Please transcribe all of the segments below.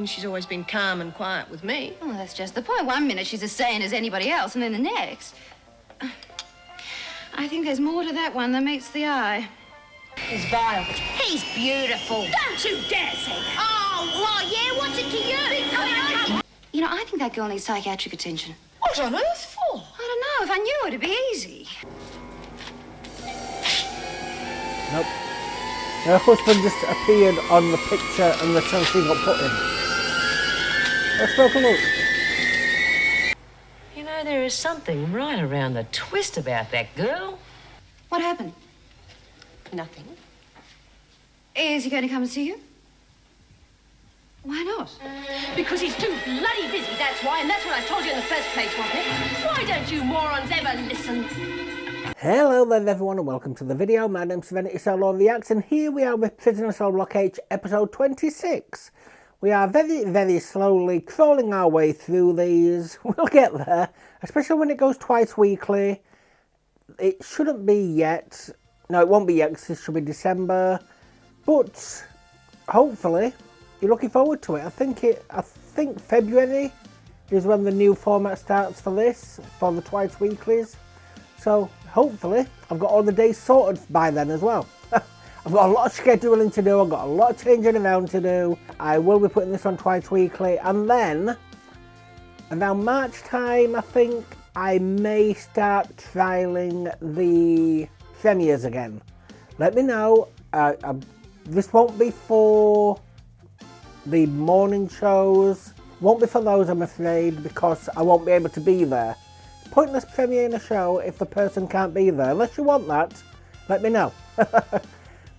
mean, she's always been calm and quiet with me. Oh, that's just the point. One minute she's as sane as anybody else, and then the next. I think there's more to that one than meets the eye. He's vile. He's beautiful. Don't you dare say that. Oh, well, yeah, what's it to you? You know, I think that girl needs psychiatric attention. What on earth for? I don't know. If I knew, it'd be easy. Nope. Her husband just appeared on the picture and the selfie got put in. Let's take a look. You know, there is something right around the twist about that girl. What happened? Nothing. Is he going to come and see you? Why not? Because he's too bloody busy, that's why. And that's what I told you in the first place, wasn't it? Why don't you morons ever listen? Hello there everyone and welcome to the video. My name's SerenitySoloREACTS and here we are with Prisoner Cell Block H episode 26. We are very slowly crawling our way through these. We'll get there, especially when it goes twice weekly. It shouldn't be yet. No, it won't be yet because this should be December. But hopefully you're looking forward to it. I think February is when the new format starts for this, for the twice weeklies. So hopefully I've got all the days sorted by then as well. I've got a lot of scheduling to do, I've got a lot of changing around to do. I will be putting this on twice weekly, and then around March time I think I may start trialling the premieres again. Let me know. This won't be for the morning shows, won't be for those I'm afraid, because I won't be able to be there. Pointless premiering a show if the person can't be there. Unless you want that, let me know.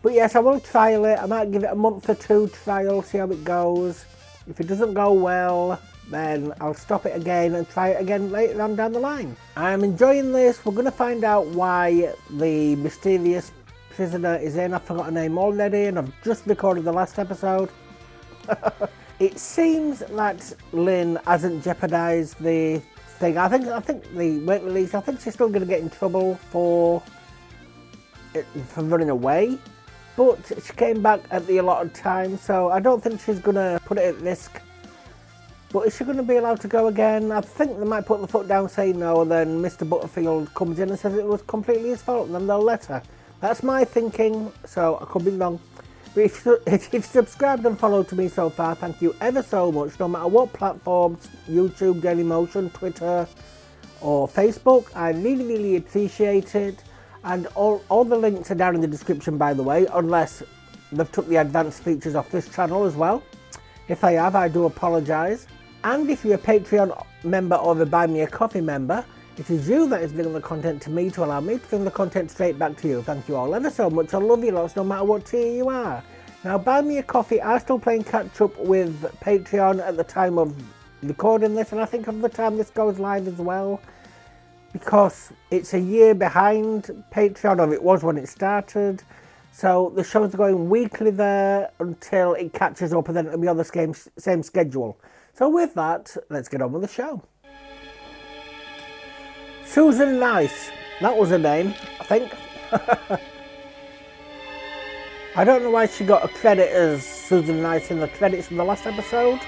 But yes, I will trial it. I might give it a month or two trial, see how it goes. If it doesn't go well, then I'll stop it again and try it again later on down the line. I'm enjoying this. We're going to find out why the mysterious prisoner is in. I forgot her name already and I've just recorded the last episode. It seems that Lynn hasn't jeopardised the thing. I think the wait release, I think she's still going to get in trouble for running away, but she came back at the allotted time, so I don't think she's going to put it at risk. But is she going to be allowed to go again? I think they might put the foot down, say no, and then Mr. Butterfield comes in and says it was completely his fault, and then they'll let her. That's my thinking, so I could be wrong. But if you've subscribed and followed to me so far, thank you ever so much, no matter what platforms, YouTube, Dailymotion, Twitter or Facebook. I really appreciate it. And all the links are down in the description, by the way, unless they've took the advanced features off this channel as well. If I have, I do apologise. And if you're a Patreon member or a Buy Me a Coffee member, it is you that is bringing the content to me to allow me to bring the content straight back to you. Thank you all ever so much. I love you lots no matter what tier you are. Now, Buy Me a Coffee are still playing catch up with Patreon at the time of recording this, and I think of the time this goes live as well, because it's a year behind Patreon, or it was when it started. So the shows are going weekly there until it catches up, and then it'll be on the same schedule. So with that, let's get on with the show. Susan Nice, that was her name, I think. I don't know why she got a credit as Susan Nice in the credits from the last episode.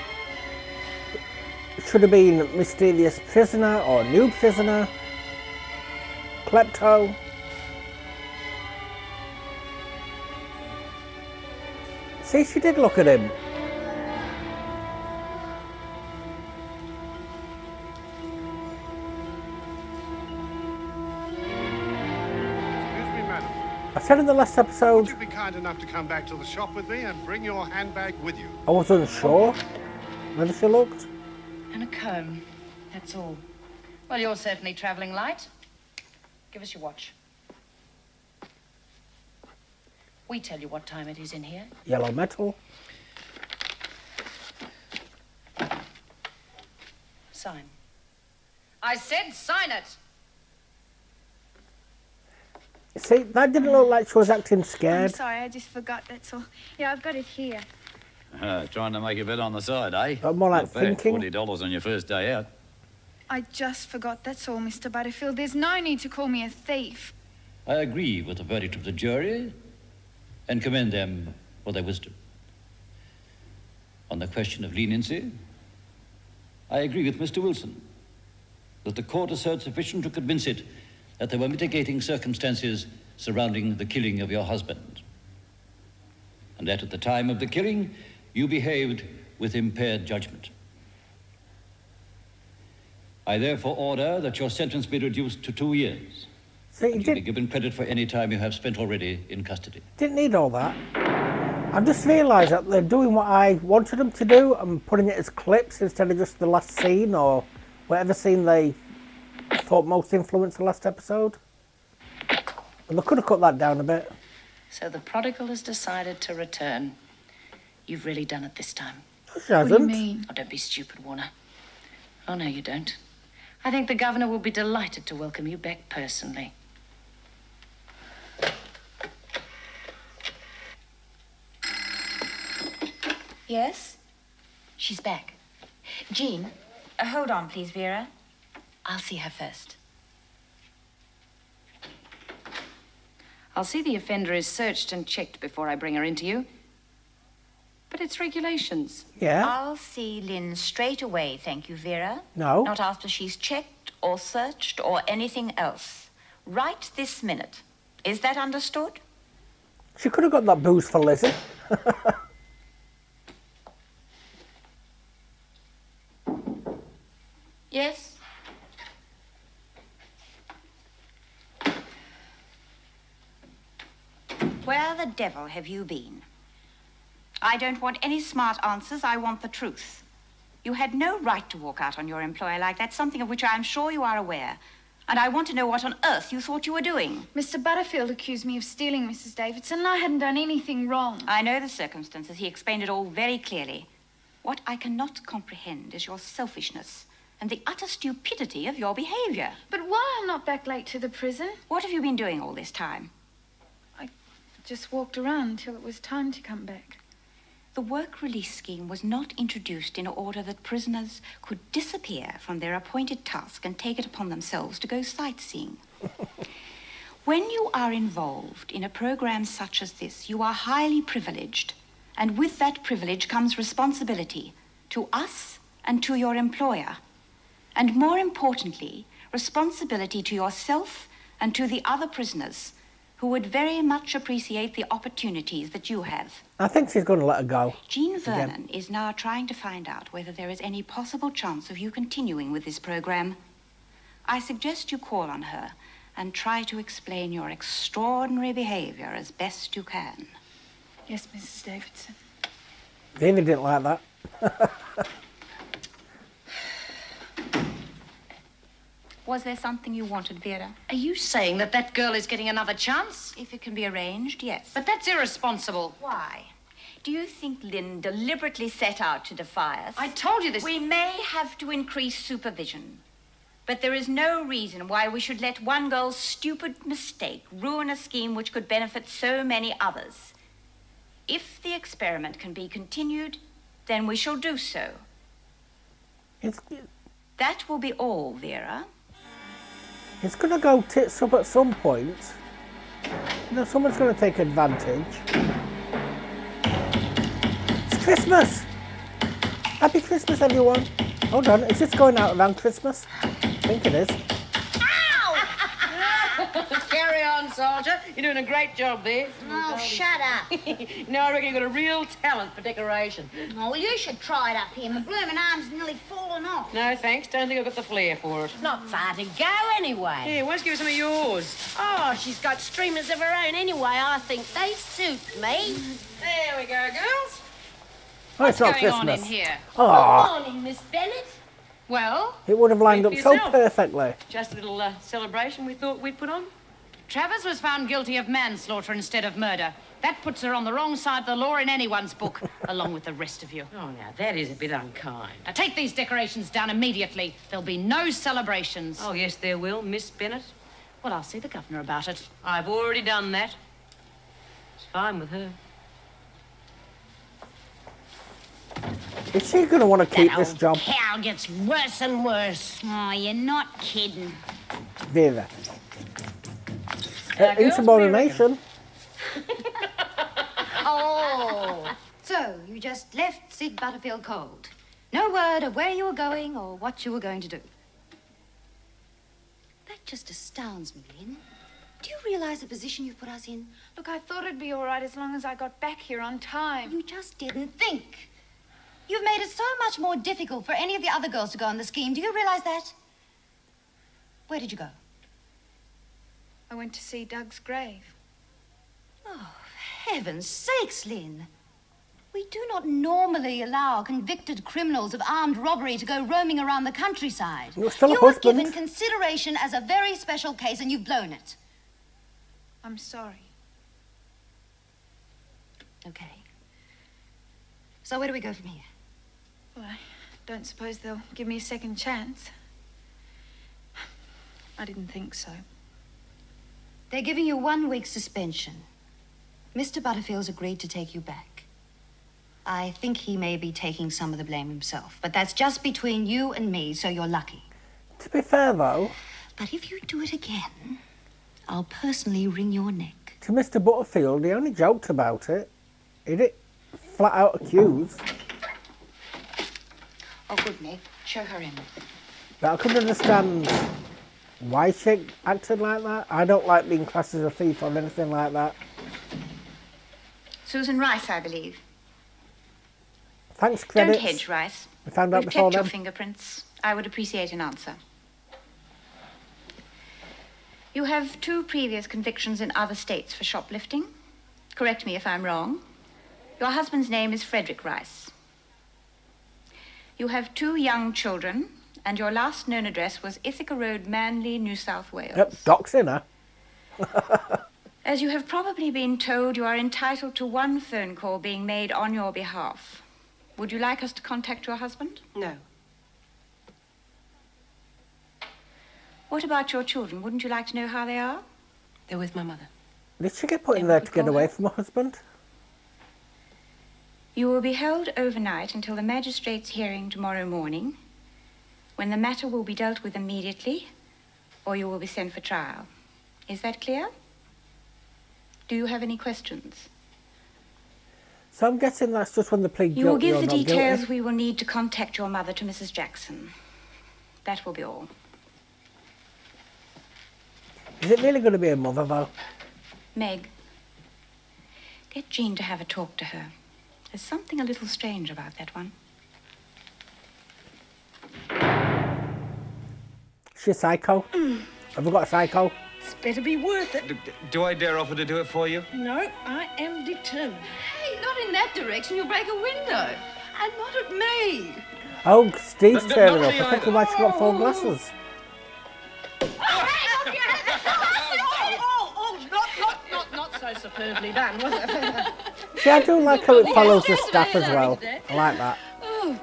It should have been Mysterious Prisoner or New Prisoner, Klepto. See, she did look at him. I said in the last episode, would you be kind enough to come back to the shop with me and bring your handbag with you? I wasn't sure whether she looked. And a comb, that's all. Well, you're certainly travelling light. Give us your watch. We tell you what time it is in here. Yellow metal. Sign. I said sign it! See, that didn't look like she was acting scared. I'm sorry, I just forgot, that's all. Yeah, I've got it here. Trying to make a bit on the side, eh? But more like thinking. $40 on your first day out. I just forgot, that's all, Mr. Butterfield. There's no need to call me a thief. I agree with the verdict of the jury and commend them for their wisdom. On the question of leniency, I agree with Mr. Wilson that the court has heard sufficient to convince it that there were mitigating circumstances surrounding the killing of your husband, and that at the time of the killing, you behaved with impaired judgment. I therefore order that your sentence be reduced to 2 years. So you and you'll be given credit for any time you have spent already in custody. didn't need all that. I've just realised that they're doing what I wanted them to do and putting it as clips instead of just the last scene or whatever scene they thought most influenced the last episode. And they could have cut that down a bit. So the prodigal has decided to return. You've really done it this time. No, she hasn't. What do you mean? Oh, don't be stupid, Warner. Oh, no, you don't. I think the governor will be delighted to welcome you back personally. Yes? She's back. Jean, hold on, please, Vera. I'll see her first. I'll see the offender is searched and checked before I bring her into you. But it's regulations. Yeah. I'll see Lynn straight away, thank you, Vera. No. Not after she's checked or searched or anything else. Right this minute. Is that understood? She could have got that booze for Lizzie. Yes? Where the devil have you been? I don't want any smart answers. I want the truth. You had no right to walk out on your employer like that, something of which I am sure you are aware. And I want to know what on earth you thought you were doing. Mr. Butterfield accused me of stealing, Mrs. Davidson, and I hadn't done anything wrong. I know the circumstances. He explained it all very clearly. What I cannot comprehend is your selfishness and the utter stupidity of your behavior. But why I'm not back late to the prison? What have you been doing all this time? I just walked around until it was time to come back. The work release scheme was not introduced in order that prisoners could disappear from their appointed task and take it upon themselves to go sightseeing. When you are involved in a program such as this, you are highly privileged. And with that privilege comes responsibility to us and to your employer. And more importantly, responsibility to yourself and to the other prisoners who would very much appreciate the opportunities that you have. I think she's going to let her go. Jean Vernon is now trying to find out whether there is any possible chance of you continuing with this program. I suggest you call on her and try to explain your extraordinary behavior as best you can. Yes, Mrs. Davidson. Davy didn't like that. Was there something you wanted, Vera? Are you saying that that girl is getting another chance? If it can be arranged, yes. But that's irresponsible. Why? Do you think Lynn deliberately set out to defy us? I told you this. We may have to increase supervision, but there is no reason why we should let one girl's stupid mistake ruin a scheme which could benefit so many others. If the experiment can be continued, then we shall do so. That will be all, Vera. It's going to go tits up at some point. You know, someone's going to take advantage. It's Christmas! Happy Christmas, everyone. Hold on, is this going out around Christmas? I think it is. Carry on, soldier. You're doing a great job there. Oh, shut up. No, I reckon you've got a real talent for decoration. Oh, well, you should try it up here. My blooming arm's nearly fallen off. No, thanks. Don't think I've got the flair for it. Not far to go, anyway. Here, why don't you give us some of yours? Oh, she's got streamers of her own anyway. I think they suit me. There we go, girls. Oh, it's not What's going on in Christmas. here? Oh, Morning, Miss Bennett. Well, it would have lined up Speak so for yourself. perfectly. Just a little celebration we thought we'd put on. Travers was found guilty of manslaughter instead of murder. That puts her on the wrong side of the law in anyone's book, along with the rest of you. Oh, now, that is a bit unkind. Now take these decorations down immediately. There'll be no celebrations. Oh, yes, there will, Miss Bennett. Well, I'll see the governor about it. I've already done that. It's fine with her. Is she going to want to keep That this old job? cow gets worse and worse. Oh, you're not kidding. Vera. Girls, Insubordination. Oh. So, you just left Sid Butterfield cold. No word of where you were going or what you were going to do. That just astounds me, Lynn. Do you realise the position you've put us in? Look, I thought it'd be all right as long as I got back here on time. You just didn't think. You've made it so much more difficult for any of the other girls to go on the scheme. Do you realise that? Where did you go? I went to see Doug's grave. Oh, for heaven's sakes, Lynn. We do not normally allow convicted criminals of armed robbery to go roaming around the countryside. You're still a You were husband. given consideration as a very special case and you've blown it. I'm sorry. Okay. So where do we go from here? Well, I don't suppose they'll give me a second chance. I didn't think so. They're giving you 1 week's suspension. Mr. Butterfield's agreed to take you back. I think he may be taking some of the blame himself, but that's just between you and me, so you're lucky. To be fair, though, But if you do it again, I'll personally wring your neck. to Mr. Butterfield, he only joked about it. He didn't flat out accuse. Oh, good, Meg. Show her in. But I couldn't understand why she acted like that. I don't like being classed as a thief or anything like that. Susan Rice, I believe. Thanks, credits. Don't hedge, Rice. We found out We've before checked your then. fingerprints. I would appreciate an answer. You have 2 previous convictions in other states for shoplifting. Correct me if I'm wrong. Your husband's name is Frederick Rice. You have 2 young children, and your last known address was Ithaca Road, Manly, New South Wales. Yep, doxing her. As you have probably been told, you are entitled to 1 phone call being made on your behalf. Would you like us to contact your husband? No. What about your children? Wouldn't you like to know how they are? They're with my mother. Did she get put in Yeah, there we to get call away her. from her husband? You will be held overnight until the magistrate's hearing tomorrow morning, when the matter will be dealt with immediately, or you will be sent for trial. Is that clear? Do you have any questions? So I'm guessing that's just when they plead guilty You will give or the not details guilty. we will need to contact your mother to Mrs. Jackson. That will be all. Is it really going to be a mother, though? Meg, get Jean to have a talk to her. There's something a little strange about that one. She's a psycho. Have we got a psycho? It's better be worth it. Do I dare offer to do it for you? No, I am determined. Hey, not in that direction. You'll break a window. And not at me. Oh, Steve's No, turning not up. me I think either. we might have got 4 glasses. Not so superbly done, was it? See, I do like how it follows the staff as well. I like that. Oh.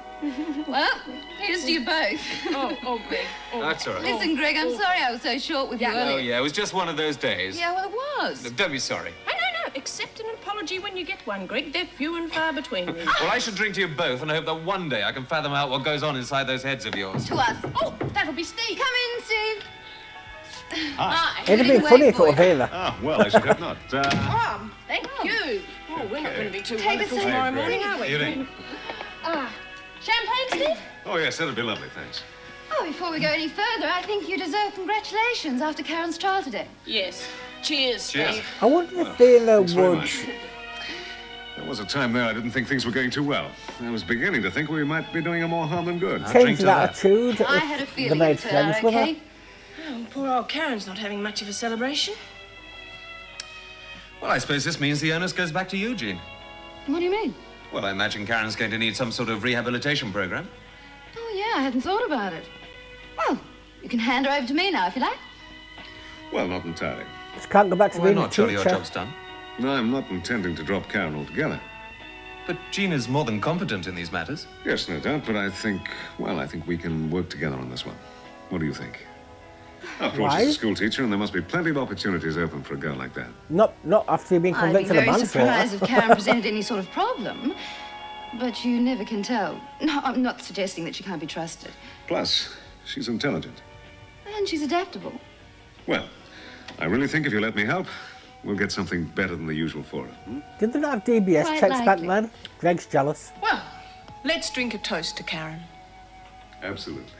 Well, here's to you both. oh, Greg. Oh. That's all right. Listen, Greg, I'm sorry I was so short with you Oh, earlier. yeah, it was just one of those days. Yeah, well, it was. Don't be sorry. No. Accept an apology when you get one, Greg. They're few and far between. Well, I should drink to you both and hope that one day I can fathom out what goes on inside those heads of yours. To us. Oh, that'll be Steve. Come in, Steve. Hi. It'd have been funny if it was here. Ah, well, I should hope not. Thank you. Oh, we're not going to be too Take a wonderful seat. tomorrow morning, are we? Evening. Champagne, Steve? Oh, yes, that'd be lovely, thanks. Oh, before we go any further, I think you deserve congratulations after Karen's trial today. Yes. Cheers, Cheers. Steve. I wonder if Vera Thanks very would... much. There was a time there I didn't think things were going too well. I was beginning to think we might be doing her more harm than good. change the attitude I if had a they feeling made you'd turn out friends with her. okay. Oh, poor old Karen's not having much of a celebration. Well, I suppose this means the onus goes back to you, Jean. What do you mean? Well, I imagine Karen's going to need some sort of rehabilitation program. Oh, yeah, I hadn't thought about it. Well, you can hand her over to me now, if you like. Well, not entirely. Just can't go back to Why being a not? Surely your teacher. job's done. No, I'm not intending to drop Karen altogether. But Jean is more than competent in these matters. Yes, no doubt, but I think we can work together on this one. What do you think? After all, Why? she's a school teacher, and there must be plenty of opportunities open for a girl like that. Not after you've been I'd be convicted of very surprised if manslaughter. Karen presented any sort of problem. But you never can tell. No, I'm not suggesting that she can't be trusted. Plus, she's intelligent. And she's adaptable. Well, I really think if you let me help, We'll get something better than the usual for her. Hmm? Did they not have DBS Quite checks back likely. then? Greg's jealous. Well, let's drink a toast to Karen. Absolutely.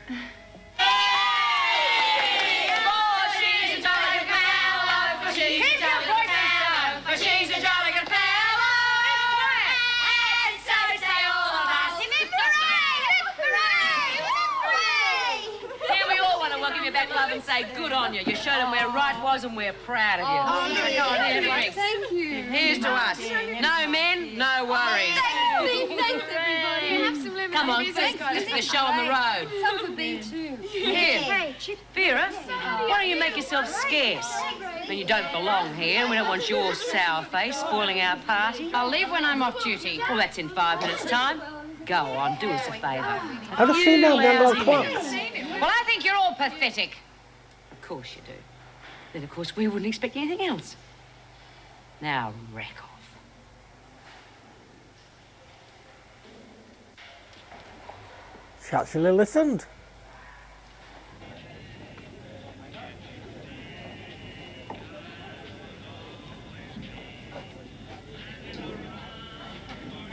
And say good on you. You showed them where right was and we're proud of you. Oh, Go on, here's a drink. Thank you. Here's to us. No men, no worries. Thanks, everybody. Have some lemonade. Come on, this is the show on the road. Some for me, too. Here, Vera, why don't you make yourself scarce? I mean, you don't belong here, and we don't want your sour face spoiling our party. I'll leave when I'm off duty. Well, that's in 5 minutes' time. Go on, do us a favour. How does she know they're all clocks? Well, I think you're all pathetic. Of course you do. Then, of course, we wouldn't expect anything else. Now, wreck off. She actually listened.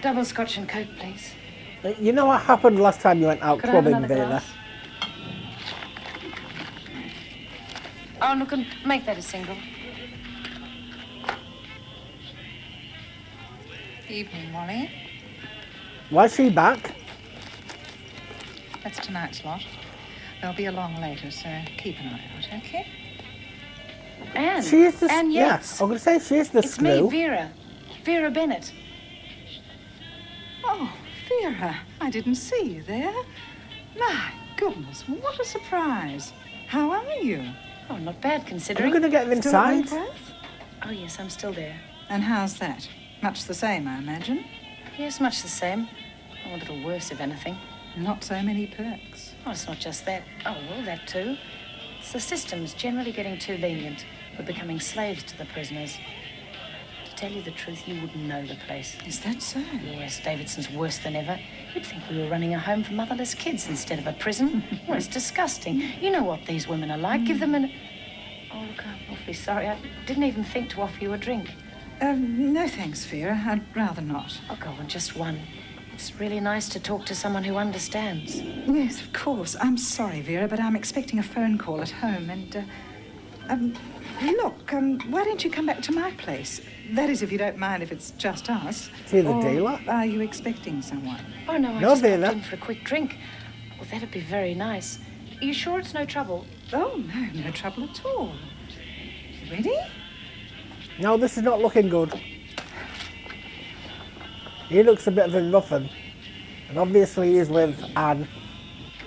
Double Scotch and Coke, please. You know what happened last time you went out Could I have clubbing, another Vera? glass? Oh, look, and make that a single. Evening, Molly. Why is she back? That's tonight's lot. There'll be a long later, so keep an eye out, okay? Anne. She is the... Anne yeah, Yates. I'm going to say she is the It's screw. me, Vera. Vera Bennett. Oh, Vera, I didn't see you there. My goodness, what a surprise. How are you? Oh, not bad, Are considering. we going to get them Still at inside? Wentworth? Oh, yes, I'm still there. And how's that? Much the same, I imagine. Yes, much the same. Oh, a little worse, if anything. Not so many perks. Oh, it's not just that. Oh, well, that too. It's the system's generally getting too lenient. We're becoming slaves to the prisoners. To tell you the truth, you wouldn't know the place. Is that so? Yes, Davidson's worse than ever. You'd think we were running a home for motherless kids instead of a prison. Well, it's disgusting. You know what these women are like. Give them an... Oh, look, I'm awfully sorry. I didn't even think to offer you a drink. No thanks, Vera. I'd rather not. Oh, go on, just one. It's really nice to talk to someone who understands. Yes, of course. I'm sorry, Vera, but I'm expecting a phone call at home and, look, why don't you come back to my place? That is, if you don't mind, if it's just us. See the Or dealer? Are you expecting someone? Oh, no, I No, just Vera. popped in for a quick drink. Well, that'd be very nice. Are you sure it's no trouble? Oh, no trouble at all. You ready? No, this is not looking good. He looks a bit of a muffin. And obviously he's with Anne.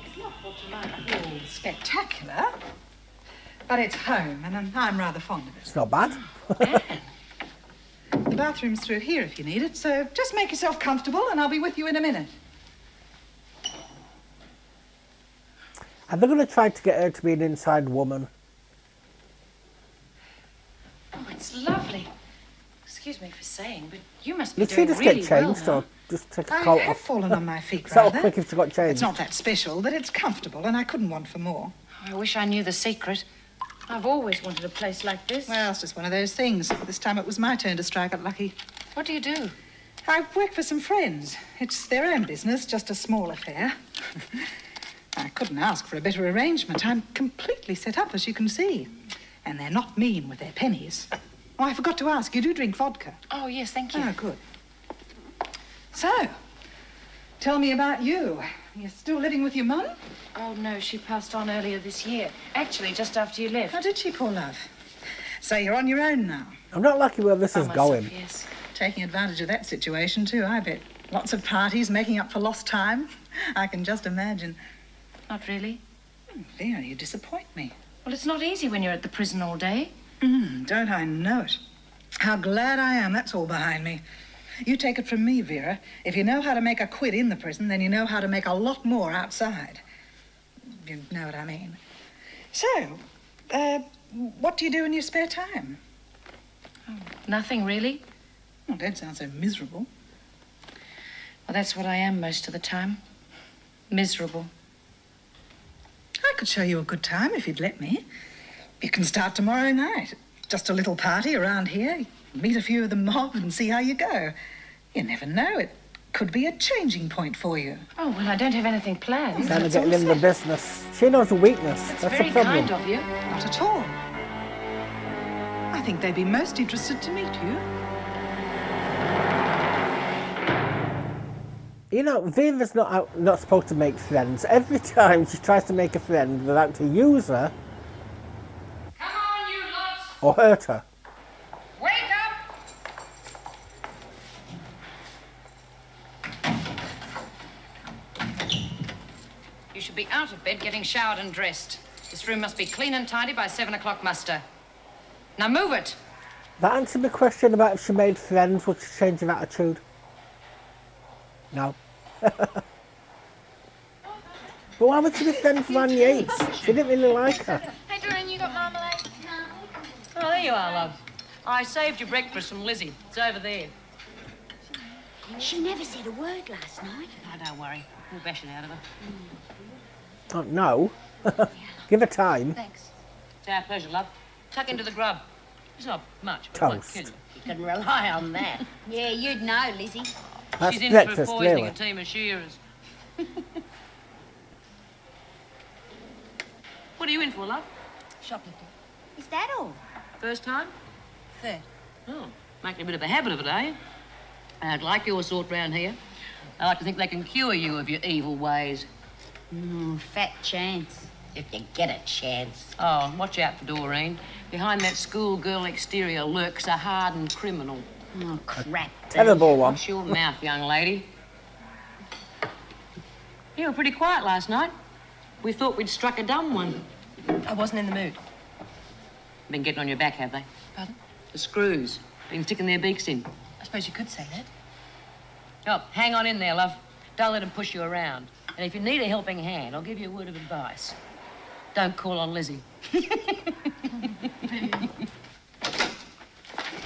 It's not what you might call spectacular, but it's home, and I'm rather fond of it. It's not bad. The bathroom's through here if you need it, so just make yourself comfortable and I'll be with you in a minute. Are they going to try to get her to be an inside woman? Oh, it's lovely. Excuse me for saying, but you must be Did she doing just really get well changed now. or just take a I coat have off? fallen on my feet, So rather. quick if she got changed. It's not that special, but it's comfortable, and I couldn't want for more. I wish I knew the secret. I've always wanted a place like this. Well, it's just one of those things. This time it was my turn to strike it lucky. What do you do? I work for some friends. It's their own business, just a small affair. I couldn't ask for a better arrangement. I'm completely set up, as you can see. And they're not mean with their pennies. Oh, I forgot to ask, you do drink vodka? Oh, yes, thank you. Oh, good. So, tell me about you. You're still living with your mum? Oh, no, she passed on earlier this year. Actually, just after you left. How did she, poor love? So you're on your own now? I'm not lucky where this is Myself, going. yes. Taking advantage of that situation, too, I bet. Lots of parties, making up for lost time. I can just imagine. Not really. Vera, you disappoint me. Well, it's not easy when you're at the prison all day. Don't I know it? How glad I am that's all behind me. You take it from me, Vera. If you know how to make a quid in the prison, then you know how to make a lot more outside. You know what I mean. So, what do you do in your spare time? Oh, nothing, really. Oh, don't sound so miserable. Well, that's what I am most of the time. Miserable. I could show you a good time if you'd let me. You can start tomorrow night. Just a little party around here. Meet a few of the mob and see how you go. You never know. It could be a changing point for you. Oh, well, I don't have anything planned. Trying to get in the business. She knows a weakness. That's That's very the problem. kind of you. Not at all. I think they'd be most interested to meet you. You know, Vera's not supposed to make friends. Every time she tries to make a friend, they're out to use her. Come on, you lot! Or hurt her. Wake up! You should be out of bed getting showered and dressed. This room must be clean and tidy by 7 o'clock muster. Now move it! That answered my question about if she made friends, would she change her attitude? No. But why would she be friends with Annie Yates? She didn't really like her. Hey, Doreen, you got marmalade? Oh, there you are, love. I saved your breakfast from Lizzie. It's over there. She never said a word last night. Oh, don't worry. We'll bash it out of her. Oh, no. Give her time. Thanks. It's our pleasure, love. Tuck into the grub. It's not much, but it won't Toast. kill you. You can rely on that. Yeah, you'd know, Lizzie. That's She's in breakfast, for poisoning really. a team of shearers. What are you in for, love? Shoplifting. Is that all? First time? Third. Oh, making a bit of a habit of it, are you? I'd like your sort round here. I like to think they can cure you of your evil ways. Fat chance. If you get a chance. Oh, watch out for Doreen. Behind that schoolgirl exterior lurks a hardened criminal. Oh, crap. Terrible one. Watch your mouth, young lady. You were pretty quiet last night. We thought we'd struck a dumb one. I wasn't in the mood. Been getting on your back, have they? Pardon? The screws. Been sticking their beaks in. I suppose you could say that. Oh, hang on in there, love. Don't let them push you around. And if you need a helping hand, I'll give you a word of advice. Don't call on Lizzie.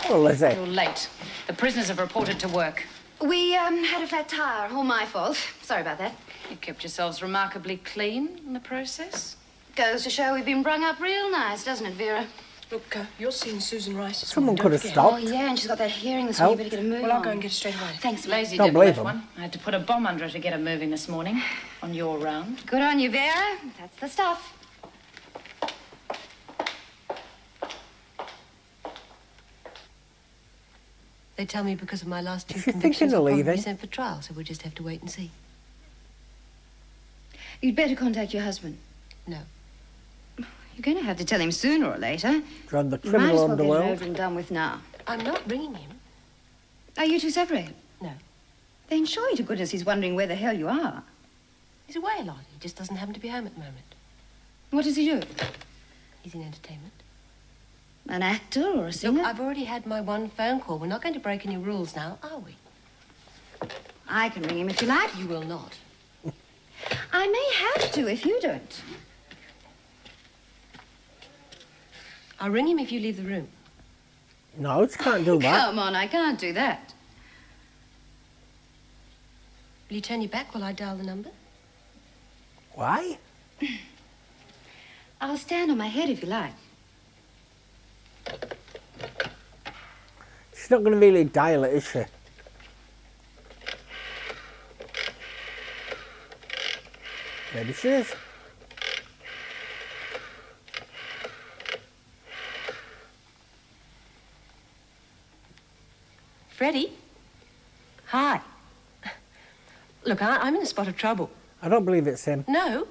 Oh, Lizzie. You're late. The prisoners have reported to work. We had a flat tire. All my fault. Sorry about that. You kept yourselves remarkably clean in the process. Goes to show we've been brung up real nice, doesn't it, Vera? Look, you're seeing Susan Rice. Someone Don't could have forget. Oh, stopped. yeah, and she's got that hearing this Help. week. You better get a move Well, I'll on. go and get it straight away. Thanks, Lazy Don't devil, believe that him. one. I had to put a bomb under her to get her moving this morning on your round. Good on you, Vera. That's the stuff. They tell me because of my last two Is she convictions, thinking of I'll probably be leaving? sent for trial, so we'll just have to wait and see. You'd better contact your husband. No. You're going to have to tell him sooner or later. Join the You might as criminal well get it underworld. over and done with now. I'm not ringing him. Are you two separated? No. Then surely to goodness he's wondering where the hell you are. He's away a lot. He just doesn't happen to be home at the moment. What does he do? He's in entertainment. An actor or a singer? Look, I've already had my one phone call. We're not going to break any rules now, are we? I can ring him if you like. You will not. I may have to if you don't. I'll ring him if you leave the room. No, she can't do that. Come on, I can't do that. Will you turn your back while I dial the number? Why? I'll stand on my head if you like. She's not going to really dial it, is she? Maybe she is. Freddie? Hi. Look, I'm in a spot of trouble. I don't believe it's him. No?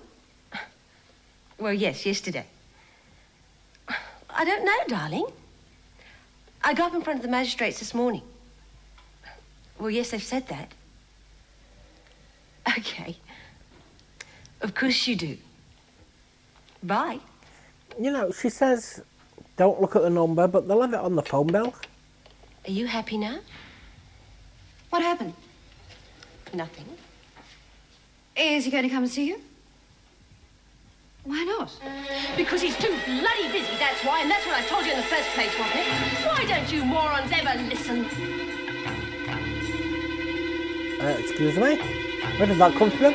Well, yes, yesterday. I don't know, darling. I got up in front of the magistrates this morning. Well, yes, they've said that. Okay. Of course you do. Bye. You know, she says, don't look at the number, but they'll have it on the phone bill. Are you happy now? What happened? Nothing. Is he going to come and see you? Why not? Because he's too bloody busy, that's why. And that's what I told you in the first place, wasn't it? Why don't you morons ever listen? Excuse me? Where did that come from?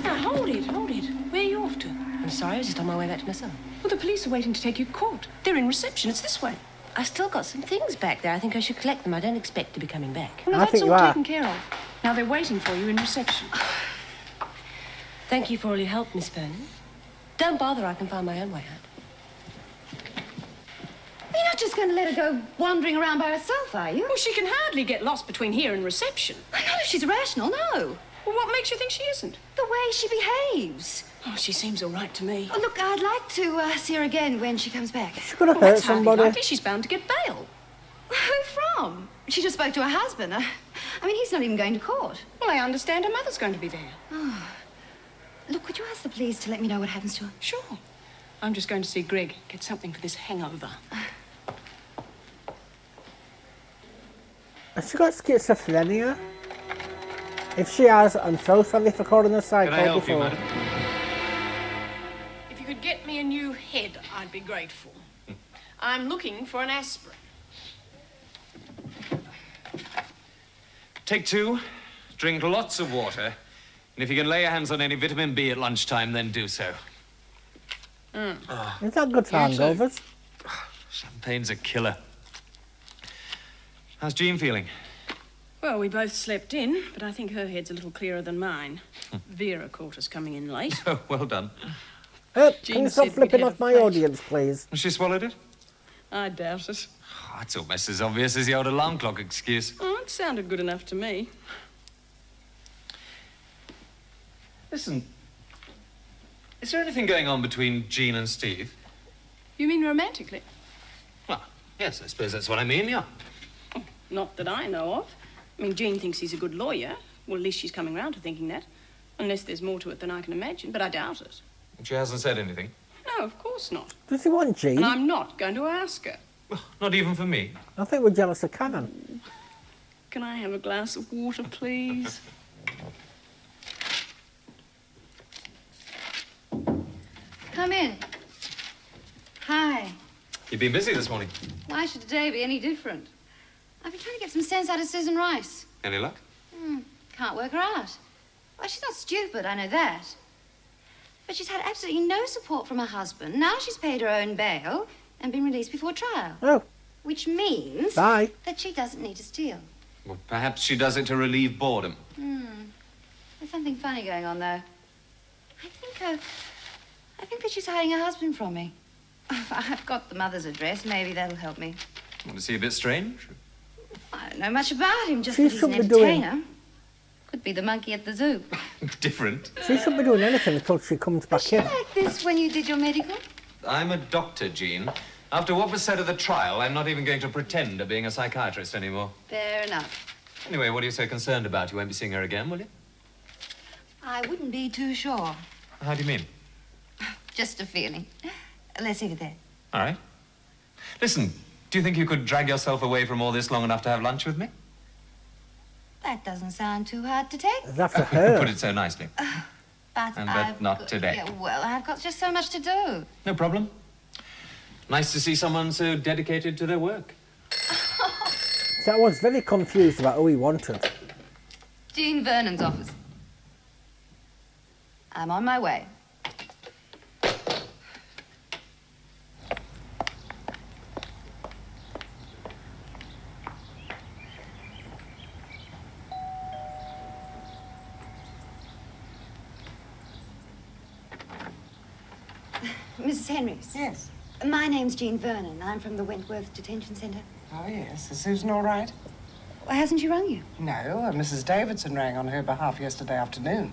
Now, hold it. Where are you off to? I'm sorry. I was just on my way back to my cell. Well, the police are waiting to take you to court. They're in reception. It's this way. I've still got some things back there. I think I should collect them. I don't expect to be coming back. Well, that's all taken care of. Now they're waiting for you in reception. Thank you for all your help, Miss Vernon. Don't bother. I can find my own way out. You're not just going to let her go wandering around by herself, are you? Well, she can hardly get lost between here and reception. I know if she's rational, no. Well, what makes you think she isn't? The way she behaves. Oh, she seems all right to me. Oh, look, I'd like to see her again when she comes back. She's going to hurt somebody. Likely. She's bound to get bail. Who from? She just spoke to her husband. I mean, he's not even going to court. Well, I understand her mother's going to be there. Oh. Look, would you ask the police to let me know what happens to her? Sure. I'm just going to see Greg, get something for this hangover. Has she got schizophrenia? If she has, I'm so sorry for calling her psycho Can I help before. you, madam? If you could get me a new head, I'd be grateful. I'm looking for an aspirin. Take 2, drink lots of water, and if you can lay your hands on any vitamin B at lunchtime, then do so. Is that good for hangovers? Champagne's a killer. How's Jean feeling? Well, we both slept in, but I think her head's a little clearer than mine. Vera caught us coming in late. Oh, well done. Can Jean you stop said we'd flipping have off a my plate. audience, please? Has she swallowed it? I doubt it. Oh, it's almost as obvious as the old alarm clock excuse. Oh, it sounded good enough to me. Listen, is there anything going on between Jean and Steve? You mean romantically? Well, yes, I suppose that's what I mean, yeah. Not that I know of. I mean, Jean thinks he's a good lawyer. Well, at least she's coming round to thinking that. Unless there's more to it than I can imagine, but I doubt it. She hasn't said anything? No, of course not. Does he want Jean? And I'm not going to ask her. Not even for me. I think we're jealous of Karen. Can I have a glass of water, please? Come in. Hi. You've been busy this morning. Why should today be any different? I've been trying to get some sense out of Susan Rice. Any luck? Can't work her out. Well, she's not stupid, I know that. But she's had absolutely no support from her husband. Now she's paid her own bail and been released before trial. Oh. Which means Bye. that she doesn't need to steal. Well, perhaps she does it to relieve boredom. There's something funny going on, though. I think that she's hiding her husband from me. I've got the mother's address. Maybe that'll help me. Want to see a bit strange? I don't know much about him, just She that he's an shouldn't be doing- entertainer. Could be the monkey at the zoo. Different. She shouldn't be doing anything until she comes back in. Like this when you did your medical? I'm a doctor, Jean. After what was said at the trial, I'm not even going to pretend to being a psychiatrist anymore. Fair enough. Anyway, what are you so concerned about? You won't be seeing her again, will you? I wouldn't be too sure. How do you mean? Just a feeling. Let's leave it there. All right. Listen, do you think you could drag yourself away from all this long enough to have lunch with me? That doesn't sound too hard to take. It's after her. Put it so nicely. But But not today. Yeah, well, I've got just so much to do. No problem. Nice to see someone so dedicated to their work. So I was very confused about who he wanted. Jean Vernon's office. I'm on my way. Mrs. Henrys. Yes. My name's Jean Vernon. I'm from the Wentworth Detention Centre. Oh, yes. Is Susan all right? Well, hasn't she rung you? No, Mrs. Davidson rang on her behalf yesterday afternoon.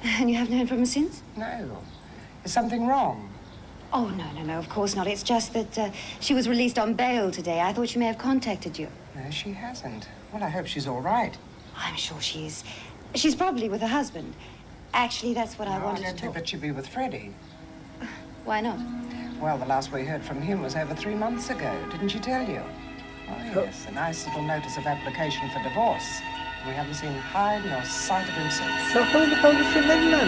And you haven't heard from her since? No. Is something wrong? Oh, no, of course not. It's just that she was released on bail today. I thought she may have contacted you. No, she hasn't. Well, I hope she's all right. I'm sure she is. She's probably with her husband. Actually, that's what I wanted I to don't talk. think that she'd be with Freddie. Why not? Well, the last we heard from him was over 3 months ago. Didn't she tell you? Oh, yes. A nice little notice of application for divorce. We haven't seen hide nor sight of him since. So who the hell is she ring then?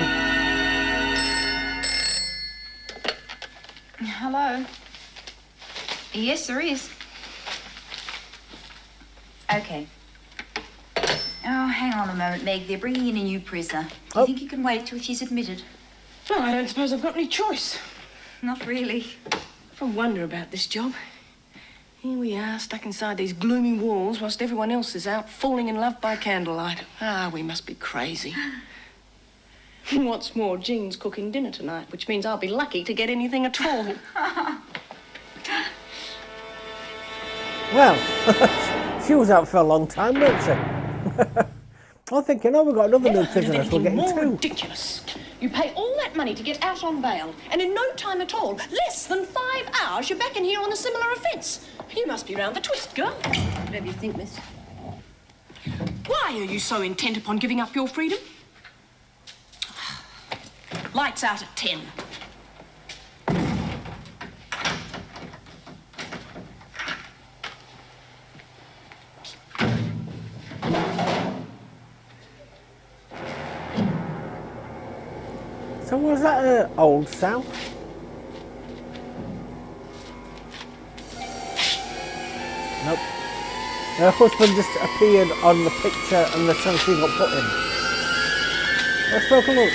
Hello. Yes, there is. Okay. Oh, hang on a moment, Meg. They're bringing in a new prisoner. Do you think you can wait till she's admitted? Well, I don't suppose I've got any choice. Not really. I wonder about this job. Here we are, stuck inside these gloomy walls whilst everyone else is out falling in love by candlelight. Ah, we must be crazy. What's more, Jean's cooking dinner tonight, which means I'll be lucky to get anything at all. Well, she was out for a long time, wasn't she? I'm thinking, oh, we've got another new prisoner, so we're getting more two. Ridiculous. You pay all that money to get out on bail, and in no time at all, less than 5 hours, you're back in here on a similar offence. You must be round the twist, girl. Whatever you think, miss. Why are you so intent upon giving up your freedom? Lights out at 10. So was that an old cell? Nope. Her husband just appeared on the picture and the cell she got put in. Let's take a look.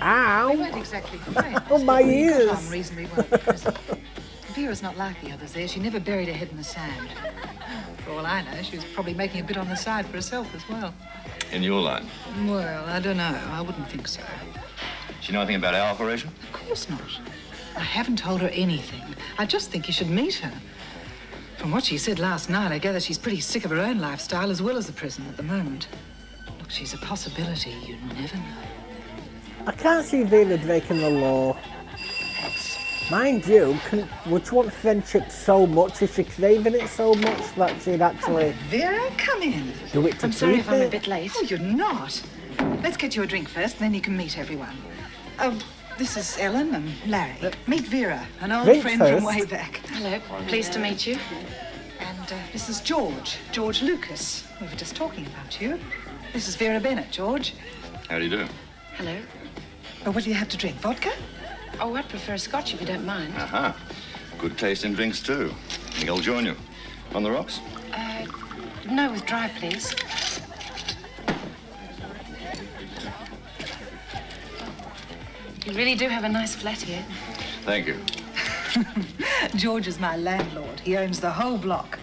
Ow! We weren't exactly friends. Oh, my We ears! got on reasonably well at prison. Vera's not like the others there. She never buried her head in the sand. For all I know, she was probably making a bit on the side for herself as well. In your line? Well, I don't know. I wouldn't think so. Does she know anything about our operation? Of course not. I haven't told her anything. I just think you should meet her. From what she said last night, I gather she's pretty sick of her own lifestyle as well as the prison at the moment. Look, she's a possibility. You never know. I can't see Vera breaking the law. Mind you, would you want friendship so much? Is she craving it so much that she'd actually... Vera, come in. Do it to I'm sorry keep if I'm a it? bit late. Oh, you're not. Let's get you a drink first, and then you can meet everyone. Oh, this is Ellen and Larry. Meet Vera, an old Drink friend first? from way back. Hello. Pleased to meet you. And this is George Lucas. We were just talking about you. This is Vera Bennett, George. How do you do? Hello. Oh, what do you have to drink? Vodka? Oh, I'd prefer a scotch if you don't mind. Aha. Good taste in drinks, too. Think I'll join you. On the rocks? No, with dry, please. You really do have a nice flat here. Thank you. George is my landlord. He owns the whole block.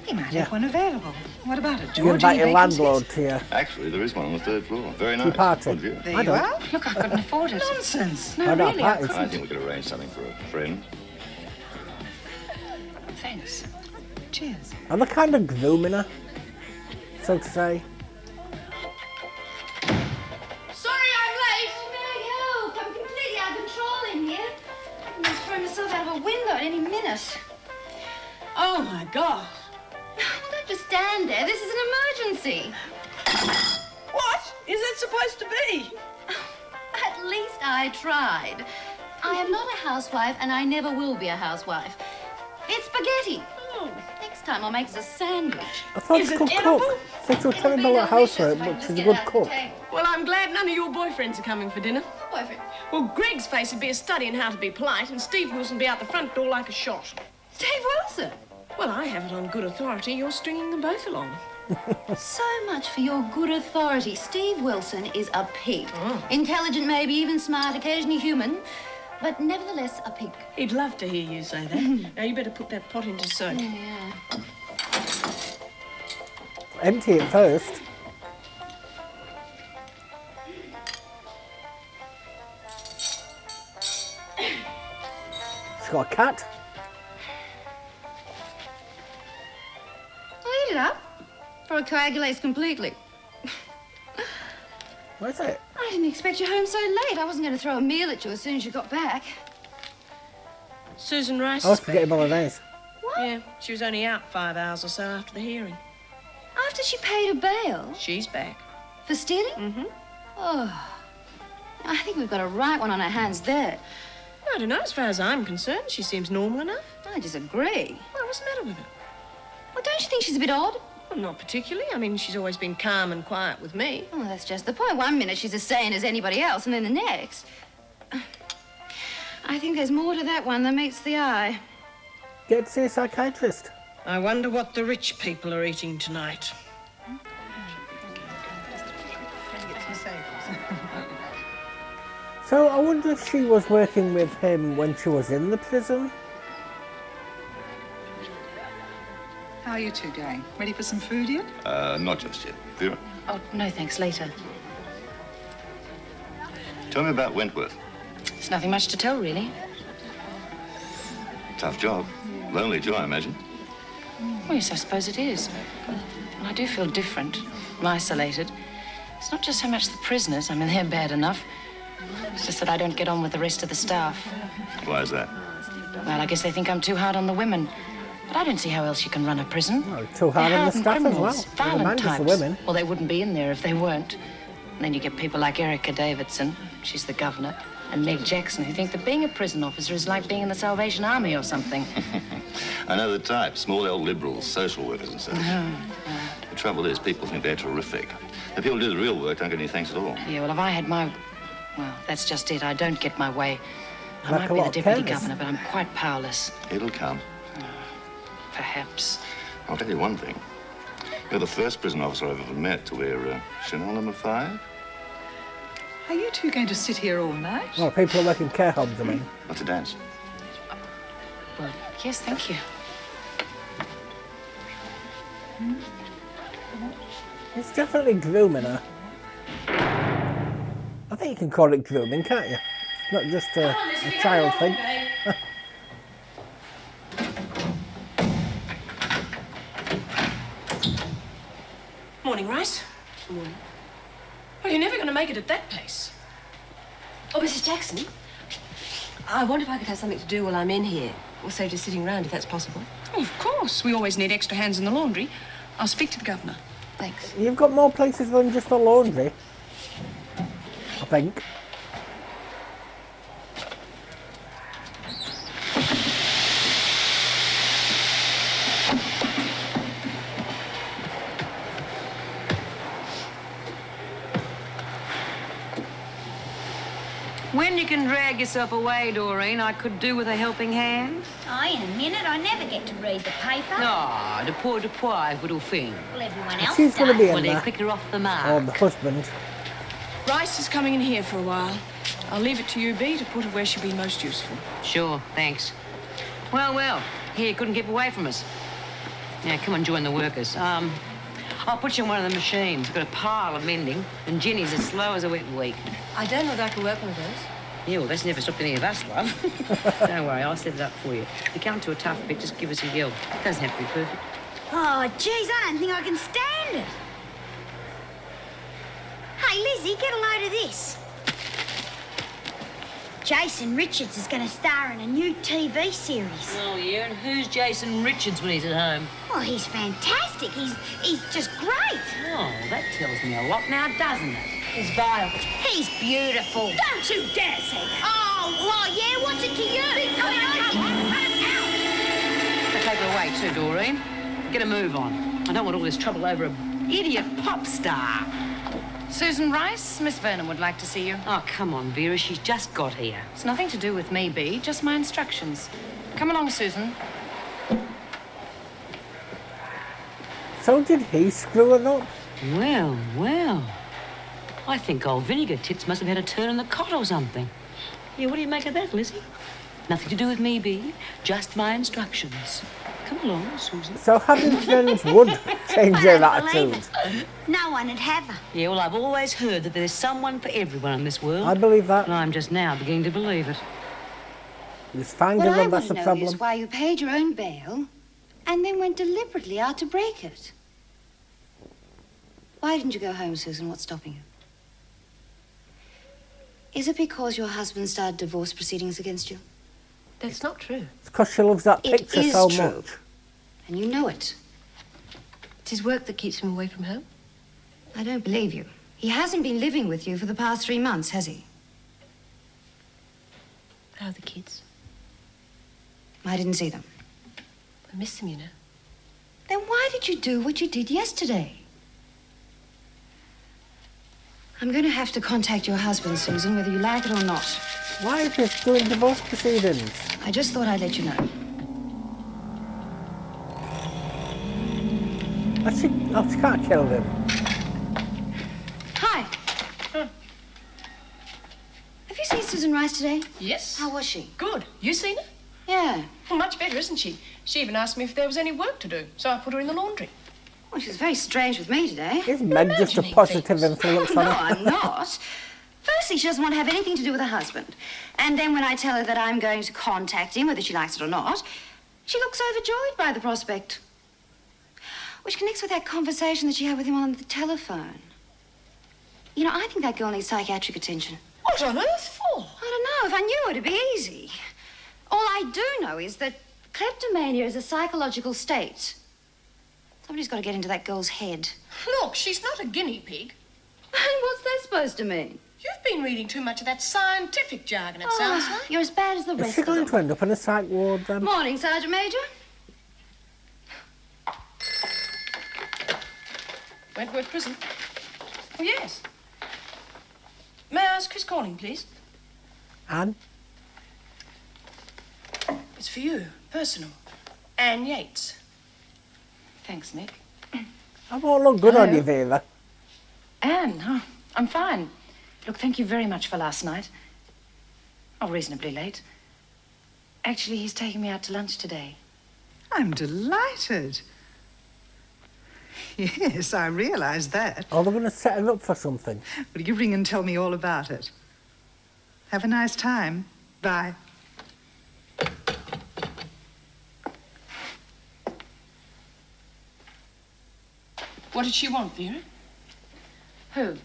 He might have one available. What about it, George? You invite your Any landlord to you. Actually, there is one on the 3rd floor. Very nice. You party? Good view. There I you don't. are. Look, I couldn't afford it. Nonsense. No, I don't really, I party. I couldn't. think we could arrange something for a friend. Thanks. Cheers. Are they kind of grooming her, so to say? Sorry I'm late. Meg, help. I'm completely out of control in here. I'm going to throw myself out of a window at any minute. Oh, my God. Well, don't just stand there. This is an emergency. What is it supposed to be? At least I tried. I am not a housewife, and I never will be a housewife. It's spaghetti. Next time I'll make us a sandwich. I thought she could cook. Said she was terrible at housework, but she's a good cook. Well, I'm glad none of your boyfriends are coming for dinner. Boyfriend. Well, Greg's face would be a study in how to be polite, and Steve Wilson would be out the front door like a shot. Steve Wilson? Well, I have it on good authority you're stringing them both along. So much for your good authority. Steve Wilson is a pig. Intelligent, maybe even smart, occasionally human, but nevertheless a pig. He'd love to hear you say that. Now, you better put that pot into soak. Yeah. Empty it first. She's got a cat. I'll eat it up before it coagulates completely. Where's it? I didn't expect you home so late. I wasn't going to throw a meal at you as soon as you got back. Susan Rice I was is forgetting back. bolognese. Yeah, she was only out 5 hours or so after the hearing. After she paid her bail? She's back. For stealing? Mm-hmm. Oh, I think we've got a right one on our hands there. I don't know, as far as I'm concerned, she seems normal enough. I disagree. Well, what's the matter with her? Well, don't you think she's a bit odd? Well, not particularly. I mean, she's always been calm and quiet with me. Oh, that's just the point. One minute she's as sane as anybody else, and then the next. I think there's more to that one than meets the eye. get to see a psychiatrist. I wonder what the rich people are eating tonight. So I wonder if she was working with him when she was in the prison. How are you two going? Ready for some food yet? Not just yet. Vera, Oh, no, thanks, later. tell me about Wentworth. There's nothing much to tell, really. Tough job. Lonely too, I imagine. Well, yes, I suppose it is. And I do feel different, isolated. It's not just so much the prisoners. I mean, they're bad enough. It's just that I don't get on with the rest of the staff. Why is that? Well, I guess they think I'm too hard on the women. But I don't see how else you can run a prison. Oh, too hard on the staff as well. Violent The types. women. Well, they wouldn't be in there if they weren't. And then you get people like Erica Davidson, she's the governor, and Meg Jackson, who think that being a prison officer is like being in the Salvation Army or something. I know the type. Small L liberals, social workers and such. The trouble is, people think they're terrific. The people who do the real work don't get any thanks at all. Yeah, well, if I had my... Well, that's just it. I don't get my way. I Like might a be lot the of deputy carers. governor, but I'm quite powerless. It'll come. Perhaps. I'll tell you one thing. You're the first prison officer I've ever met to wear Chanel No. 5. Are you two going to sit here all night? Well, people who work in care homes, I mean. Not to dance. Well, yes, thank you. It's definitely grooming her. I think you can call it grooming, can't you? Not just a child thing. Morning, Rice. Morning. Well, you're never going to make it at that pace. Oh, Mrs. Jackson, I wonder if I could have something to do while I'm in here. Also, just sitting around, if that's possible. Oh, of course. We always need extra hands in the laundry. I'll speak to the governor. Thanks. You've got more places than just the laundry, I think. When you can drag yourself away, Doreen, I could do with a helping hand. Oh, in a minute. I never get to read the paper. Ah, de poor, little thing. Well, everyone else She's going to be Well, in they're there. quicker off the mark. Or the husband. Rice is coming in here for a while. I'll leave it to you, Bea, to put her where she'll be most useful. Sure, thanks. Well, here, you couldn't keep away from us. Yeah, come and join the workers. I'll put you on one of the machines. Got a pile of mending, and Jenny's as slow as a wet week. I don't know whether I can work one of those. Yeah, well, that's never stopped any of us, love. Don't worry, I'll set it up for you. If you come to a tough bit, just give us a yell. It doesn't have to be perfect. Oh, geez, I don't think I can stand it. Hey, Lizzie, get a load of this. Jason Richards is going to star in a new TV series. Oh, yeah? And who's Jason Richards when he's at home? Well, he's fantastic. He's just great. Oh, that tells me a lot now, doesn't it? He's vile. He's beautiful. Don't you dare say that. Oh, well, yeah, what's it to you? Come on. Take her away too, Doreen. Get a move on. I don't want all this trouble over an idiot pop star. Susan Rice, Miss Vernon would like to see you. Oh, come on, Vera. She's just got here. It's nothing to do with me, Bea, just my instructions. Come along, Susan. So did he screw her up? Well. I think old Vinegar Tits must have had a turn in the cot or something. Yeah, what do you make of that, Lizzie? Nothing to do with me, Bea. Just my instructions. Come along, Susan. So having friends would change their attitude. No one would have her. Yeah, well, I've always heard that there's someone for everyone in this world. I believe that. And I'm just now beginning to believe it. He's finding What I them, want that's to the know problem. is why you paid your own bail and then went deliberately out to break it. Why didn't you go home, Susan? What's stopping you? Is it because your husband started divorce proceedings against you? That's not true. It's because she loves that It picture is so true. much. And you know it. It's his work that keeps him away from home. I don't believe you. He hasn't been living with you for the past 3 months, has he? How are the kids? I didn't see them. I miss them, you know. Then why did you do what you did yesterday? I'm going to have to contact your husband, Susan, whether you like it or not. Why is this doing divorce proceedings? I just thought I'd let you know. She can't kill him. Hi. Have you seen Susan Rice today? Yes. How was she? Good. You seen her? Yeah. Well, much better, isn't she? She even asked me if there was any work to do, so I put her in the laundry. Well, she was very strange with me today. Isn't Meg just a positive influence on No, her? I'm not. Firstly, she doesn't want to have anything to do with her husband. And then when I tell her that I'm going to contact him, whether she likes it or not, she looks overjoyed by the prospect. Which connects with that conversation that she had with him on the telephone. You know, I think that girl needs psychiatric attention. What on earth for? I don't know. If I knew, it'd be easy. All I do know is that kleptomania is a psychological state. Somebody's got to get into that girl's head. Look, she's not a guinea pig. What's that supposed to mean? You've been reading too much of that scientific jargon, it sounds like. You're as bad as the Is rest she of going them. to end up in a psych ward then? Morning, Sergeant Major. Wentworth Prison. Oh, yes. May I ask who's calling, please? Anne? It's for you, personal. Anne Yates. Thanks, Nick. I won't look good on Hello? you, Vera. Anne, I'm fine. Look, thank you very much for last night. Oh, reasonably late. Actually, he's taking me out to lunch today. I'm delighted. Yes, I realise that. Oh, they're going to set her up for something. Will you ring and tell me all about it? Have a nice time. Bye. What did she want, Vera? Who?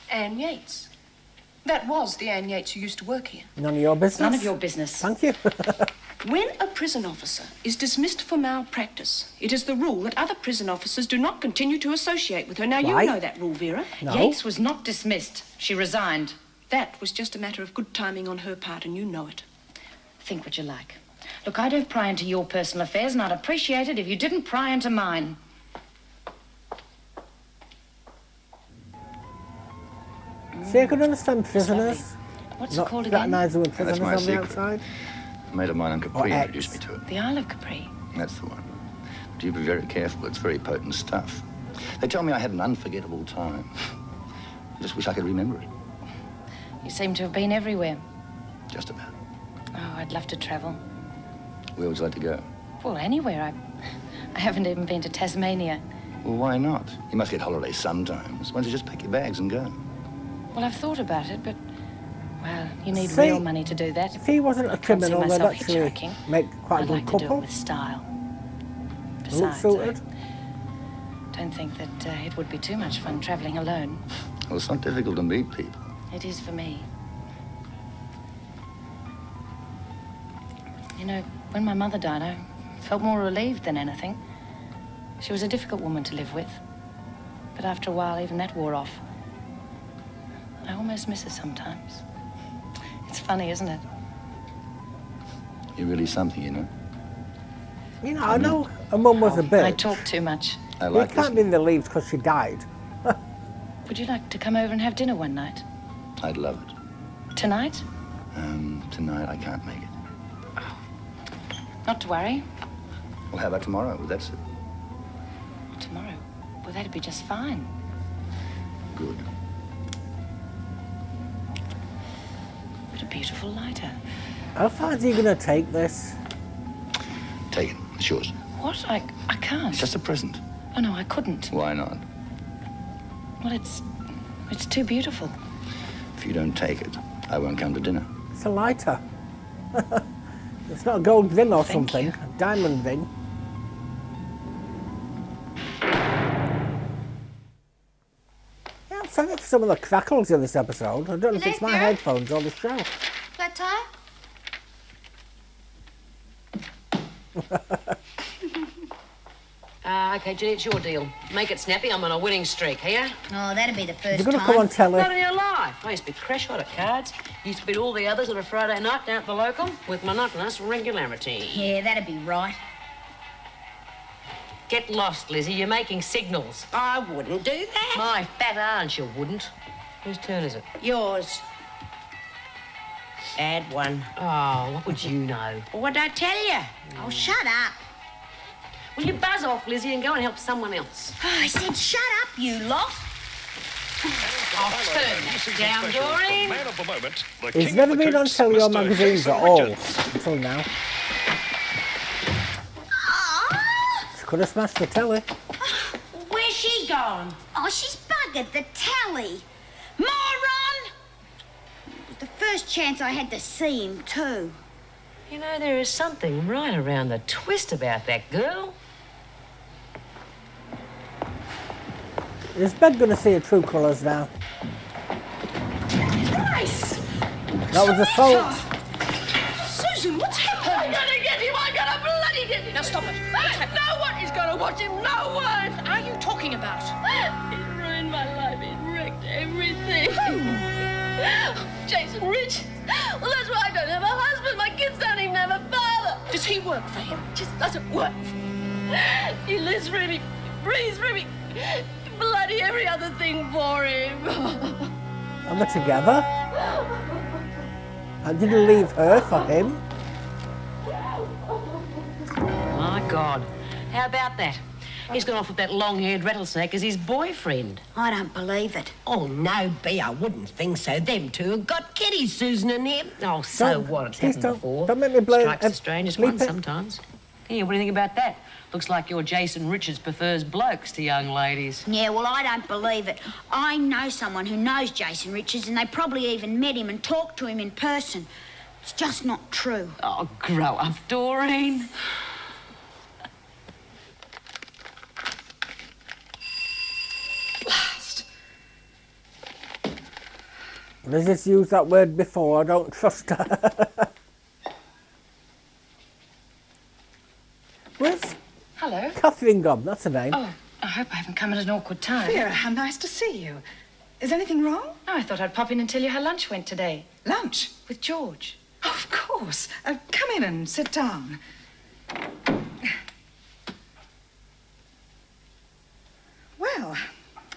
Anne Yates. That was the Anne Yates who used to work here. None of your business? None of your business. Thank you. When a prison officer is dismissed for malpractice, it is the rule that other prison officers do not continue to associate with her. Now, Why? you know that rule, Vera. No. Yates was not dismissed. She resigned. That was just a matter of good timing on her part, and you know it. Think what you like. Look, I don't pry into your personal affairs, and I'd appreciate it if you didn't pry into mine. See, I can understand prisoners. What's it Not called again? fraternising with That's prisoners my on the secret. outside. A mate of mine in Capri Or introduced me to it. The Isle of Capri. That's the one. But you be very careful. It's very potent stuff. They tell me I had an unforgettable time. I just wish I could remember it. You seem to have been everywhere. Just about. Oh, I'd love to travel. Where would you like to go? Well, anywhere. I haven't even been to Tasmania. Well, why not? You must get holidays sometimes. Why don't you just pack your bags and go? Well, I've thought about it, but, well, you need See, real money to do that. If he wasn't a I can't see criminal, they'd myself actually hitchhiking. make quite a I'd good like to do couple. it with style. Look Besides, suited. I don't think that it would be too much fun travelling alone. Well, it's not difficult to meet people. It is for me. You know, when my mother died, I felt more relieved than anything. She was a difficult woman to live with. But after a while, even that wore off. I almost miss her sometimes. It's funny, isn't it? You're really something, you know. You know, I know her mum was a bitch. I talk too much. I But like it can't be relieved because she died. Would you like to come over and have dinner one night? I'd love it. Tonight? Tonight I can't make it. Not to worry. Well, how about tomorrow? That's it. Tomorrow? Well, that'd be just fine. Good. What a beautiful lighter. How far is he going to take this? Take it. It's yours. What? I can't. It's just a present. Oh, no, I couldn't. Why not? Well, it's too beautiful. If you don't take it, I won't come to dinner. It's a lighter. It's not a gold ring or Thank something. you. A diamond ring. Yeah, I'm sorry for some of the crackles in this episode. I don't know if it's my headphones or the show. Flat tire? Okay, Ginny, it's your deal. Make it snappy. I'm on a winning streak, here. Oh, that'd be the first You're going to time. come on telly. Not in your life. I used to be crash hot at cards. Used to beat all the others on a Friday night down at the local with monotonous regularity. Yeah, that'd be right. Get lost, Lizzie. You're making signals. I wouldn't do that. My fat aunt, you wouldn't. Whose turn is it? Yours. Bad one. Oh, what would you know? Well, what'd I tell you? Oh, shut up. Will you buzz off, Lizzie, and go and help someone else? Oh, I said, shut up, you lot. I'll turn that down, Doreen. Man of the moment, the He's king never of the been on coots, telly or Mr. magazines at Jason all Richards. until now. She could have smashed the telly. Where's she gone? Oh, she's buggered the telly. Moron! It was the first chance I had to see him, too. You know, there is something right around the twist about that girl. Is Ben going to see her true colours now? Grace! That was assault. Susan, what's happened? I'm gonna get him! I'm gonna bloody get him! Now stop it. No one is gonna watch him. No one! What are you talking about? He's ruined my life. He's wrecked everything. Jason Rich. Well, that's why I don't have a husband. My kids don't even have a father. Does he work for him? Just doesn't work. He lives for him. He breathes for him. He bloody every other thing for him. Are they together? I didn't leave her for him. My God. How about that? He's gone off with that long-haired rattlesnake as his boyfriend. I don't believe it. Oh, no, B, I wouldn't think so. Them two have got kiddies, Susan and him. Oh, so Don't- what? It's please happened before. don't make me blame- Strikes the strangest one bleep it. sometimes. Yeah, what do you think about that? Looks like your Jason Richards prefers blokes to young ladies. Yeah, well, I don't believe it. I know someone who knows Jason Richards, and they probably even met him and talked to him in person. It's just not true. Oh, grow up, Doreen. Blast. Liz's used that word before. I don't trust her. Where's Hello. Catherine gone? That's her name. Oh, I hope I haven't come at an awkward time. Vera, how nice to see you. Is anything wrong? No, I thought I'd pop in and tell you how lunch went today. Lunch? With George. Oh, of course. Come in and sit down. Well,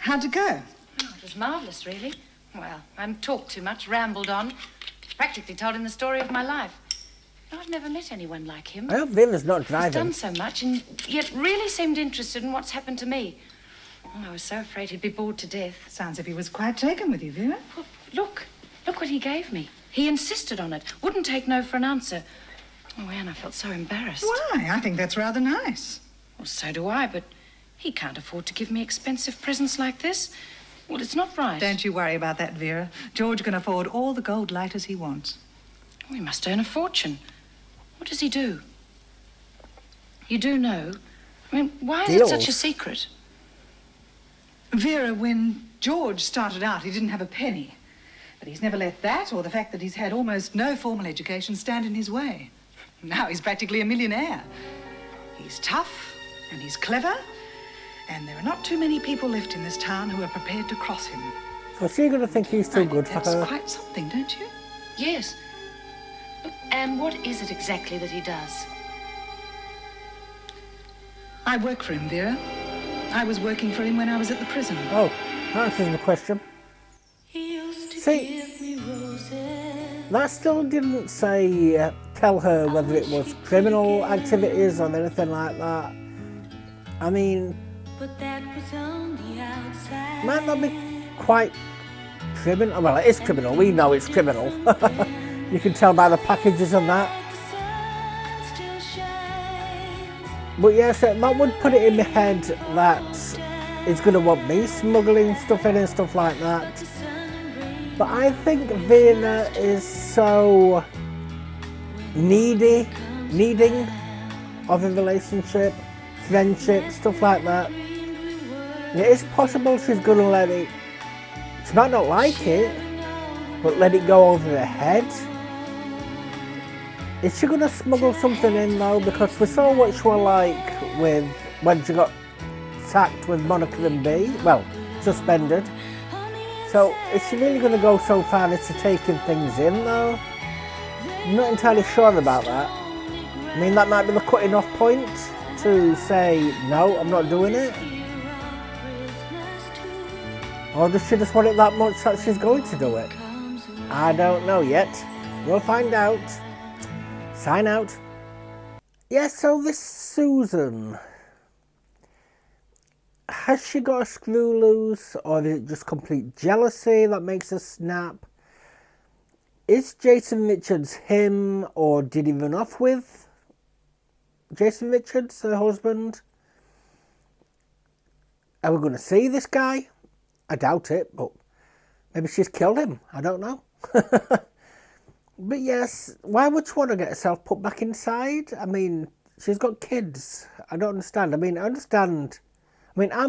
how'd it go? Oh, it was marvellous, really. Well, I talked too much, rambled on. Practically told him the story of my life. I've never met anyone like him. I hope Vera's not He's driving. done so much and yet really seemed interested in what's happened to me. Oh, I was so afraid he'd be bored to death. Sounds as if he was quite taken with you, Vera. Well, look what he gave me. He insisted on it, wouldn't take no for an answer. Oh, Anne, I felt so embarrassed. Why? I think that's rather nice. Well, so do I, but he can't afford to give me expensive presents like this. Well, it's not right. Don't you worry about that, Vera. George can afford all the gold lighters he wants. Oh, he must earn a fortune. What does he do? You do know? I mean, why is it such a secret? Vera, when George started out, he didn't have a penny. But he's never let that or the fact that he's had almost no formal education stand in his way. Now he's practically a millionaire. He's tough and he's clever, and there are not too many people left in this town who are prepared to cross him. So she's going to think he's too good for her. That's quite something, don't you? Yes. Look, Anne, what is it exactly that he does? I work for him, Vera. I was working for him when I was at the prison. Oh, that answers the question. See, that still didn't say, tell her whether it was criminal activities or anything like that. I mean, might not be quite criminal. Well, it is criminal. We know it's criminal. You can tell by the packages and that. But yes, that would put it in my head that it's going to want me smuggling stuff in and stuff like that. But I think Vera is so needing of a relationship, friendship, stuff like that. It is possible she's going to let it, she might not like it, but let it go over her head. Is she going to smuggle something in though? Because we saw what she was like with when she got sacked with Monica and B, well, suspended. So is she really going to go so far as to taking things in though? I'm not entirely sure about that. I mean, that might be the cutting off point to say, no, I'm not doing it. Or does she just want it that much that she's going to do it? I don't know yet. We'll find out. Sign out. Yes, so this Susan, has she got a screw loose, or is it just complete jealousy that makes her snap? Is Jason Richards him, or did he run off with Jason Richards, her husband? Are we going to see this guy? I doubt it, but maybe she's killed him. I don't know. But yes, why would she want to get herself put back inside? I mean, she's got kids. I don't understand. I mean, I'm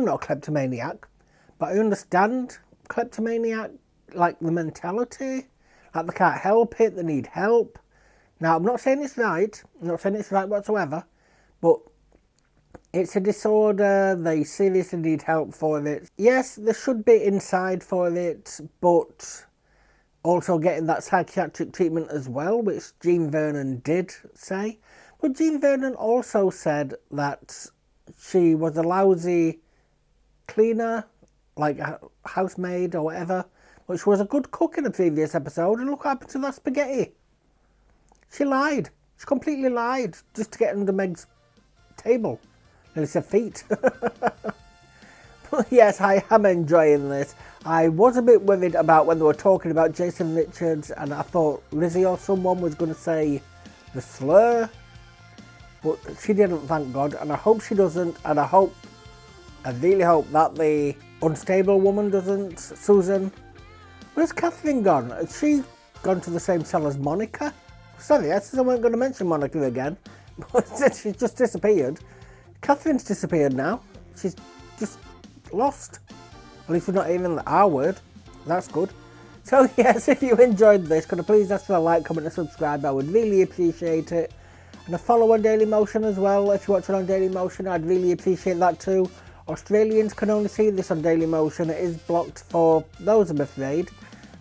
not a kleptomaniac, but I understand kleptomaniac, like the mentality. Like they can't help it, they need help. Now, I'm not saying it's right. I'm not saying it's right whatsoever. But it's a disorder. They seriously need help for it. Yes, they should be inside for it, but also getting that psychiatric treatment as well, which Jean Vernon did say. But Jean Vernon also said that she was a lousy cleaner, like a housemaid or whatever, but she was a good cook in a previous episode, and look what happened to that spaghetti. She lied. She completely lied just to get under Meg's table. And it's her feet. But yes, I am enjoying this. I was a bit worried about when they were talking about Jason Richards, and I thought Lizzie or someone was going to say the slur. But she didn't, thank God, and I hope she doesn't, and I really hope that the unstable woman doesn't, Susan. Where's Catherine gone? Has she gone to the same cell as Monica? Sorry, I said I wasn't going to mention Monica again, but she's just disappeared. Catherine's disappeared now. She's just lost. At least we're not even the R word. That's good. So yes, if you enjoyed this, could I please ask for a like, comment and subscribe? I would really appreciate it. And a follow on Dailymotion as well. If you're watching on Dailymotion, I'd really appreciate that too. Australians can only see this on Dailymotion. It is blocked for those, I'm afraid.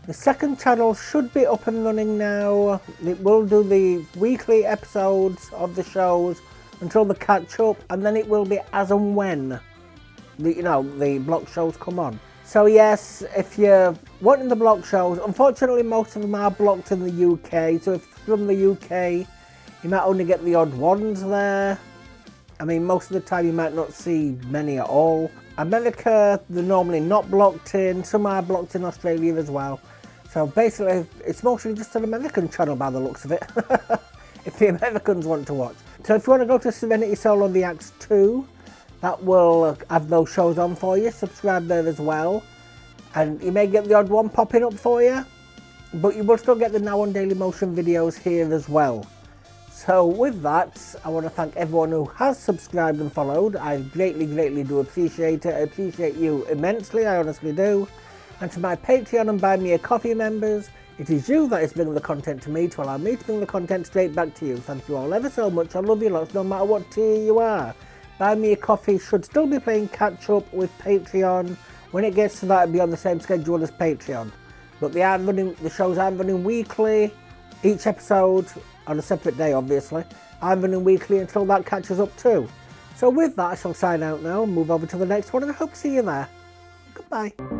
The second channel should be up and running now. It will do the weekly episodes of the shows until the catch up, and then it will be as and when the block shows come on. So yes, if you're wanting the block shows, unfortunately most of them are blocked in the UK, so if from the UK you might only get the odd ones there. I mean, most of the time you might not see many at all. America, they're normally not blocked in, some are blocked in Australia as well. So basically it's mostly just an American channel by the looks of it, if the Americans want to watch. So if you want to go to SerenitySoloREACTS 2, that will have those shows on for you. Subscribe there as well. And you may get the odd one popping up for you, but you will still get the Now on Dailymotion videos here as well. So with that, I want to thank everyone who has subscribed and followed. I greatly, greatly do appreciate it. I appreciate you immensely, I honestly do. And to my Patreon and Buy Me a Coffee members, it is you that is bringing the content to me to allow me to bring the content straight back to you. Thank you all ever so much. I love you lots, no matter what tier you are. Buy Me a Coffee should still be playing catch up with Patreon. When it gets to that, it'll be on the same schedule as Patreon. But the shows are running weekly, each episode on a separate day obviously. I'm running weekly until that catches up too. So with that, I shall sign out now and move over to the next one, and I hope to see you there. Goodbye.